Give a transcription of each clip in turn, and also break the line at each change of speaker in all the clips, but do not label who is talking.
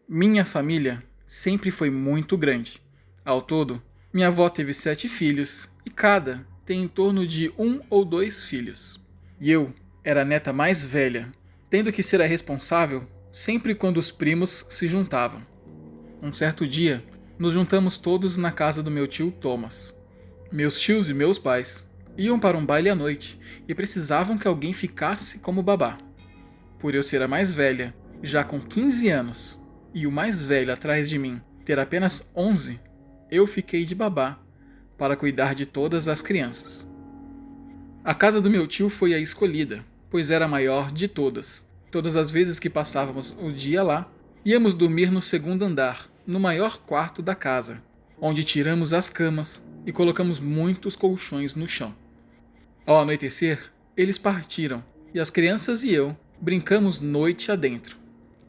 Minha família sempre foi muito grande. Ao todo, minha avó teve 7 filhos e cada tem em torno de 1 ou 2 filhos. E eu era a neta mais velha, tendo que ser a responsável sempre quando os primos se juntavam. Um certo dia, nos juntamos todos na casa do meu tio Thomas. Meus tios e meus pais iam para um baile à noite e precisavam que alguém ficasse como babá. Por eu ser a mais velha, já com 15 anos, e o mais velho atrás de mim ter apenas 11, eu fiquei de babá para cuidar de todas as crianças. A casa do meu tio foi a escolhida, pois era a maior de todas. Todas as vezes que passávamos o dia lá, íamos dormir no segundo andar, no maior quarto da casa, onde tiramos as camas e colocamos muitos colchões no chão. Ao anoitecer, eles partiram e as crianças e eu brincamos noite adentro.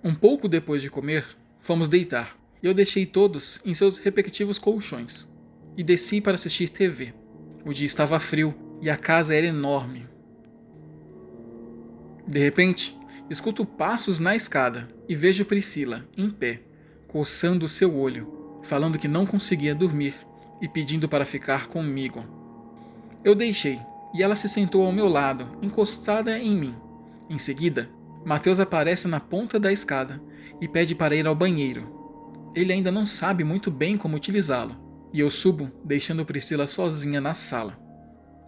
Um pouco depois de comer, fomos deitar e eu deixei todos em seus respectivos colchões e desci para assistir TV. O dia estava frio e a casa era enorme. De repente, escuto passos na escada e vejo Priscila, em pé, coçando seu olho, falando que não conseguia dormir e pedindo para ficar comigo. Eu deixei e ela se sentou ao meu lado, encostada em mim. Em seguida, Mateus aparece na ponta da escada e pede para ir ao banheiro. Ele ainda não sabe muito bem como utilizá-lo, e eu subo, deixando Priscila sozinha na sala.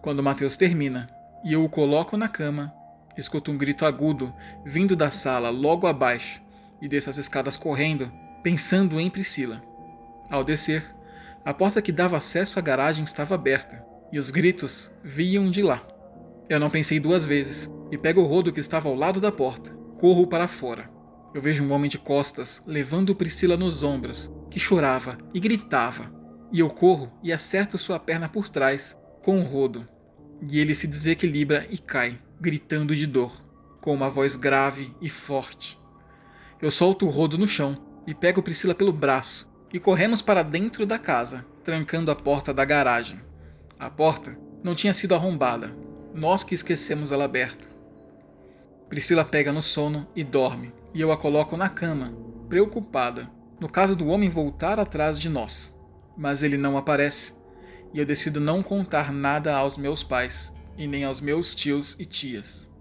Quando Mateus termina e eu o coloco na cama, escuto um grito agudo vindo da sala logo abaixo e desço as escadas correndo, pensando em Priscila. Ao descer, a porta que dava acesso à garagem estava aberta e os gritos vinham de lá. Eu não pensei 2 vezes e pego o rodo que estava ao lado da porta. Corro para fora. Eu vejo um homem de costas levando Priscila nos ombros, que chorava e gritava. E eu corro e acerto sua perna por trás com o rodo. E ele se desequilibra e cai, gritando de dor, com uma voz grave e forte. Eu solto o rodo no chão e pego Priscila pelo braço e corremos para dentro da casa, trancando a porta da garagem. A porta não tinha sido arrombada. Nós que esquecemos ela aberta. Priscila pega no sono e dorme, e eu a coloco na cama, preocupada, no caso do homem voltar atrás de nós. Mas ele não aparece, e eu decido não contar nada aos meus pais, e nem aos meus tios e tias.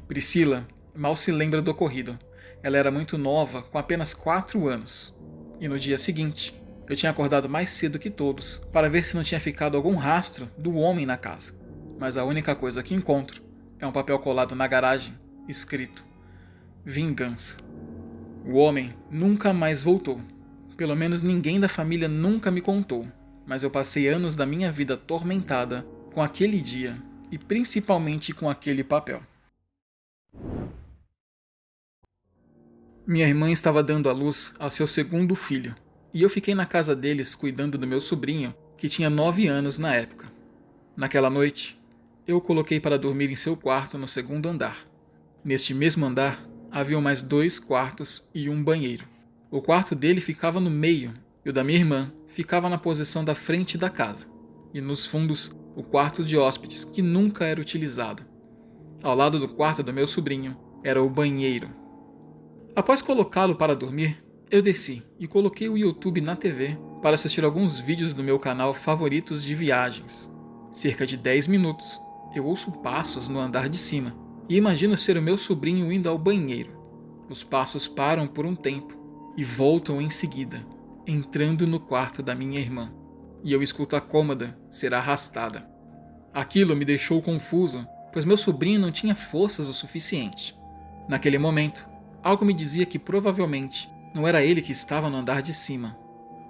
Priscila mal se lembra do ocorrido. Ela era muito nova, com apenas 4 anos. E no dia seguinte, eu tinha acordado mais cedo que todos, para ver se não tinha ficado algum rastro do homem na casa. Mas a única coisa que encontro é um papel colado na garagem, escrito: Vingança. O homem nunca mais voltou. Pelo menos ninguém da família nunca me contou, mas eu passei anos da minha vida atormentada com aquele dia e principalmente com aquele papel. Minha irmã estava dando à luz ao seu segundo filho, e eu fiquei na casa deles cuidando do meu sobrinho, que tinha 9 anos na época. Naquela noite, eu o coloquei para dormir em seu quarto no segundo andar. Neste mesmo andar, haviam mais 2 quartos e um banheiro. O quarto dele ficava no meio e o da minha irmã ficava na posição da frente da casa. E nos fundos, o quarto de hóspedes, que nunca era utilizado. Ao lado do quarto do meu sobrinho era o banheiro. Após colocá-lo para dormir, eu desci e coloquei o YouTube na TV para assistir alguns vídeos do meu canal Favoritos de Viagens. Cerca de 10 minutos, eu ouço passos no andar de cima e imagino ser o meu sobrinho indo ao banheiro. Os passos param por um tempo e voltam em seguida, entrando no quarto da minha irmã. E eu escuto a cômoda ser arrastada. Aquilo me deixou confuso, pois meu sobrinho não tinha forças o suficiente. Naquele momento, algo me dizia que provavelmente não era ele que estava no andar de cima.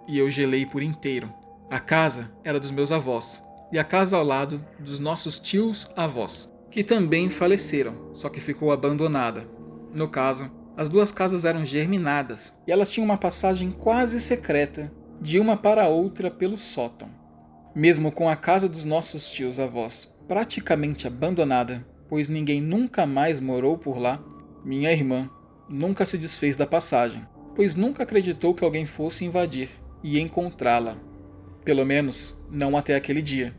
E eu gelei por inteiro. A casa era dos meus avós, e a casa ao lado dos nossos tios-avós, que também faleceram, só que ficou abandonada. No caso, as 2 casas eram germinadas, e elas tinham uma passagem quase secreta de uma para a outra pelo sótão. Mesmo com a casa dos nossos tios-avós praticamente abandonada, pois ninguém nunca mais morou por lá, minha irmã nunca se desfez da passagem, pois nunca acreditou que alguém fosse invadir e encontrá-la. Pelo menos, não até aquele dia.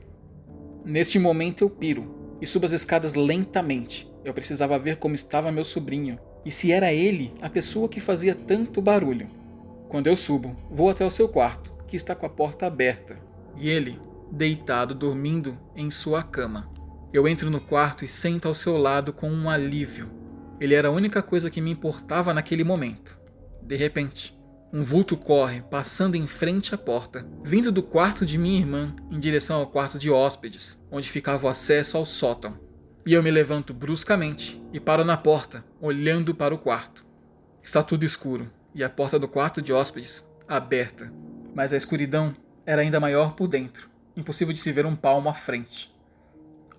Neste momento eu piro e subo as escadas lentamente. Eu precisava ver como estava meu sobrinho e se era ele a pessoa que fazia tanto barulho. Quando eu subo, vou até o seu quarto, que está com a porta aberta, e ele, deitado, dormindo em sua cama. Eu entro no quarto e sento ao seu lado com um alívio. Ele era a única coisa que me importava naquele momento. De repente, um vulto corre, passando em frente à porta, vindo do quarto de minha irmã em direção ao quarto de hóspedes, onde ficava o acesso ao sótão. E eu me levanto bruscamente e paro na porta, olhando para o quarto. Está tudo escuro e a porta do quarto de hóspedes aberta, mas a escuridão era ainda maior por dentro, impossível de se ver um palmo à frente.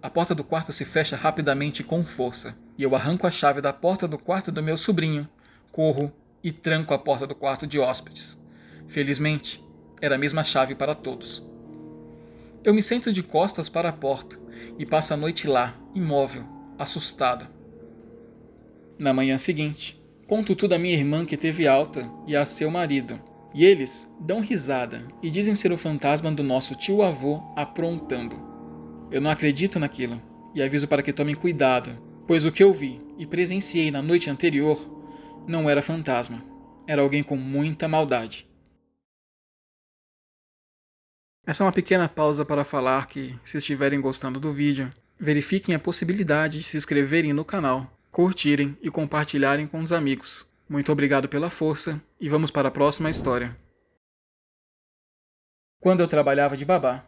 A porta do quarto se fecha rapidamente com força, e eu arranco a chave da porta do quarto do meu sobrinho, corro e tranco a porta do quarto de hóspedes. Felizmente, era a mesma chave para todos. Eu me sento de costas para a porta e passo a noite lá, imóvel, assustado. Na manhã seguinte, conto tudo à minha irmã que teve alta e a seu marido, e eles dão risada e dizem ser o fantasma do nosso tio-avô aprontando. Eu não acredito naquilo e aviso para que tomem cuidado, pois o que eu vi e presenciei na noite anterior não era fantasma, era alguém com muita maldade. Essa é uma pequena pausa para falar que, se estiverem gostando do vídeo, verifiquem a possibilidade de se inscreverem no canal, curtirem e compartilharem com os amigos. Muito obrigado pela força e vamos para a próxima história. Quando eu trabalhava de babá,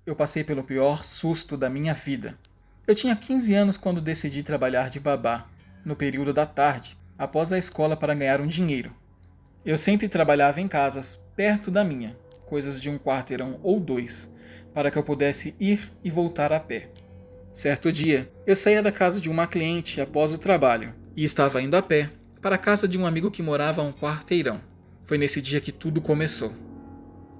eu passei pelo pior susto da minha vida. Eu tinha 15 anos quando decidi trabalhar de babá, no período da tarde, após a escola para ganhar um dinheiro. Eu sempre trabalhava em casas perto da minha, coisas de um quarteirão ou dois, para que eu pudesse ir e voltar a pé. Certo dia, eu saía da casa de uma cliente após o trabalho e estava indo a pé para a casa de um amigo que morava a um quarteirão. Foi nesse dia que tudo começou.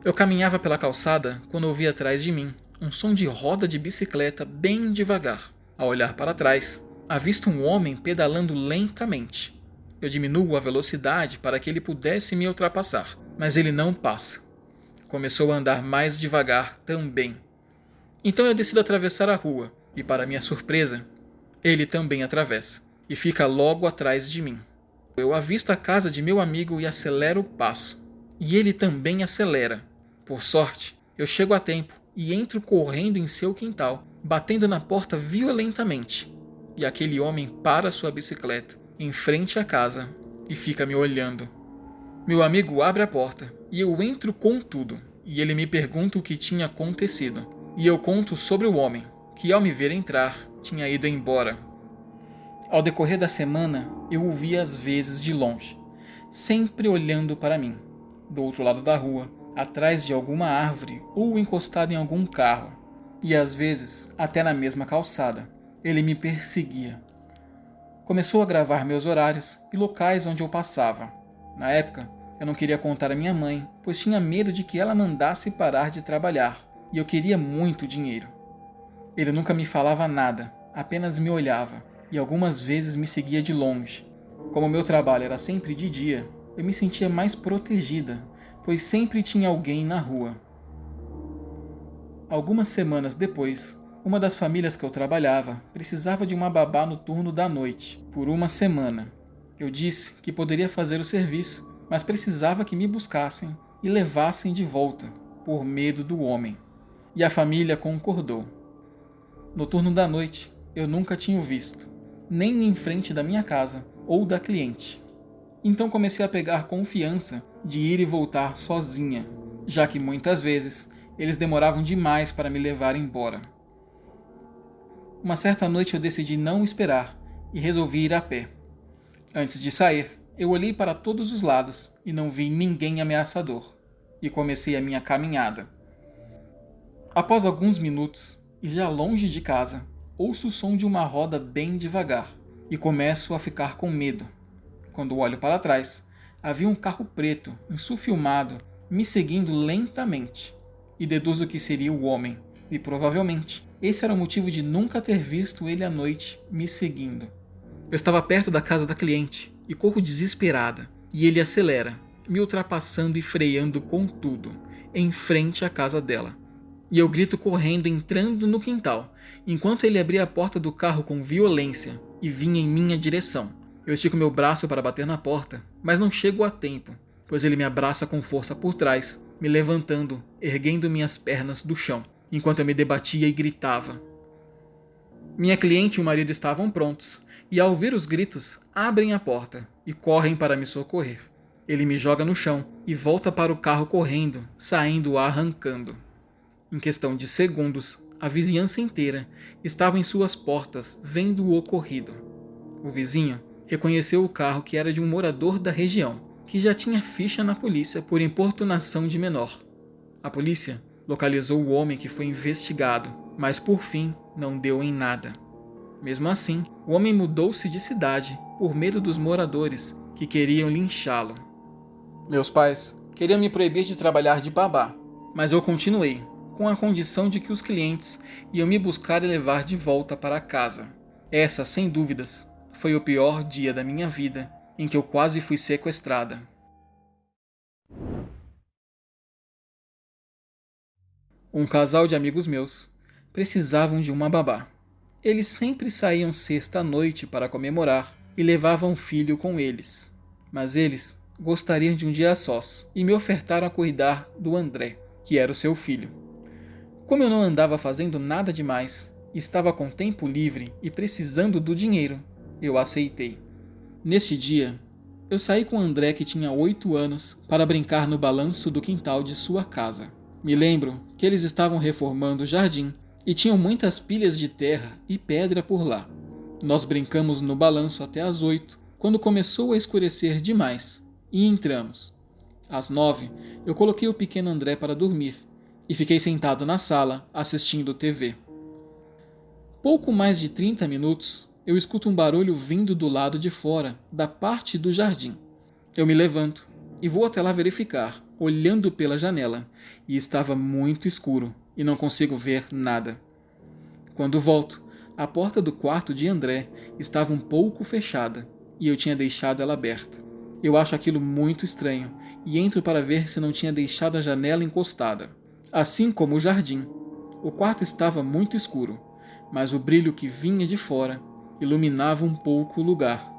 Eu caminhava pela calçada quando ouvi atrás de mim um som de roda de bicicleta bem devagar. Ao olhar para trás, avisto um homem pedalando lentamente. Eu diminuo a velocidade para que ele pudesse me ultrapassar, mas ele não passa. Começou a andar mais devagar também. Então eu decido atravessar a rua e, para minha surpresa, ele também atravessa e fica logo atrás de mim. Eu avisto a casa de meu amigo e acelero o passo. E ele também acelera. Por sorte, eu chego a tempo e entro correndo em seu quintal, batendo na porta violentamente. E aquele homem para sua bicicleta em frente à casa e fica me olhando. Meu amigo abre a porta e eu entro com tudo. E ele me pergunta o que tinha acontecido. E eu conto sobre o homem, que ao me ver entrar, tinha ido embora. Ao decorrer da semana, eu o via às vezes de longe, sempre olhando para mim, do outro lado da rua, atrás de alguma árvore ou encostado em algum carro, e às vezes até na mesma calçada. Ele me perseguia. Começou a gravar meus horários e locais onde eu passava. Na época, eu não queria contar à minha mãe, pois tinha medo de que ela mandasse parar de trabalhar, e eu queria muito dinheiro. Ele nunca me falava nada, apenas me olhava, e algumas vezes me seguia de longe. Como meu trabalho era sempre de dia, eu me sentia mais protegida, pois sempre tinha alguém na rua. Algumas semanas depois, uma das famílias que eu trabalhava precisava de uma babá no turno da noite, por uma semana. Eu disse que poderia fazer o serviço, mas precisava que me buscassem e levassem de volta, por medo do homem. E a família concordou. No turno da noite, eu nunca tinha o visto, nem em frente da minha casa ou da cliente. Então comecei a pegar confiança de ir e voltar sozinha, já que muitas vezes eles demoravam demais para me levar embora. Uma certa noite eu decidi não esperar e resolvi ir a pé. Antes de sair, eu olhei para todos os lados e não vi ninguém ameaçador, e comecei a minha caminhada. Após alguns minutos, e já longe de casa, ouço o som de uma roda bem devagar, e começo a ficar com medo. Quando olho para trás, havia um carro preto, ensulfilmado, me seguindo lentamente, e deduzo que seria o homem, e provavelmente esse era o motivo de nunca ter visto ele à noite me seguindo. Eu estava perto da casa da cliente, e corro desesperada, e ele acelera, me ultrapassando e freando com tudo, em frente à casa dela. e eu grito correndo entrando no quintal, enquanto ele abria a porta do carro com violência e vinha em minha direção. Eu estico meu braço para bater na porta, mas não chego a tempo, pois ele me abraça com força por trás, me levantando, erguendo minhas pernas do chão, enquanto eu me debatia e gritava. Minha cliente e o marido estavam prontos, e ao ouvir os gritos, abrem a porta e correm para me socorrer. Ele me joga no chão e volta para o carro correndo, saindo arrancando. Em questão de segundos, a vizinhança inteira estava em suas portas vendo o ocorrido. O vizinho reconheceu o carro que era de um morador da região, que já tinha ficha na polícia por importunação de menor. A polícia localizou o homem que foi investigado, mas por fim não deu em nada. Mesmo assim, o homem mudou-se de cidade por medo dos moradores que queriam linchá-lo. Meus pais queriam me proibir de trabalhar de babá, mas eu continuei, com a condição de que os clientes iam me buscar e levar de volta para casa. Essa, sem dúvidas, foi o pior dia da minha vida, em que eu quase fui sequestrada. Um casal de amigos meus precisavam de uma babá. Eles sempre saíam sexta à noite para comemorar e levavam o filho com eles. Mas eles gostariam de um dia a sós e me ofertaram a cuidar do André, que era o seu filho. Como eu não andava fazendo nada demais, estava com tempo livre e precisando do dinheiro, eu aceitei. Neste dia, eu saí com André, que tinha 8 anos, para brincar no balanço do quintal de sua casa. Me lembro que eles estavam reformando o jardim e tinham muitas pilhas de terra e pedra por lá. Nós brincamos no balanço até às 8, quando começou a escurecer demais, e entramos. Às 9, eu coloquei o pequeno André para dormir e fiquei sentado na sala assistindo TV. Pouco mais de 30 minutos, eu escuto um barulho vindo do lado de fora, da parte do jardim. Eu me levanto e vou até lá verificar, olhando pela janela, e estava muito escuro e não consigo ver nada. Quando volto, a porta do quarto de André estava um pouco fechada e eu tinha deixado ela aberta. Eu acho aquilo muito estranho e entro para ver se não tinha deixado a janela encostada. Assim como o jardim. O quarto estava muito escuro, mas o brilho que vinha de fora iluminava um pouco o lugar.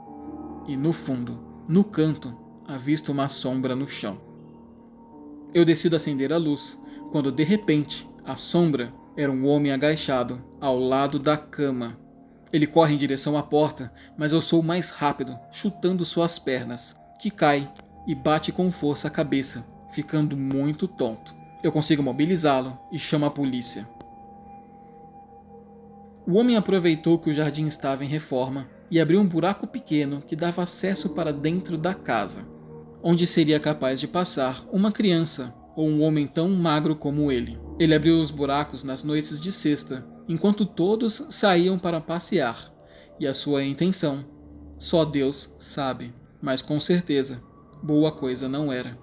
E no fundo, no canto, avisto uma sombra no chão. Eu decido acender a luz, quando de repente, a sombra era um homem agachado ao lado da cama. Ele corre em direção à porta, mas eu sou mais rápido, chutando suas pernas, que cai e bate com força a cabeça, ficando muito tonto. Eu consigo mobilizá-lo e chamo a polícia. O homem aproveitou que o jardim estava em reforma e abriu um buraco pequeno que dava acesso para dentro da casa, onde seria capaz de passar uma criança ou um homem tão magro como ele. Ele abriu os buracos nas noites de sexta, enquanto todos saíam para passear, e a sua intenção, só Deus sabe, mas com certeza, boa coisa não era.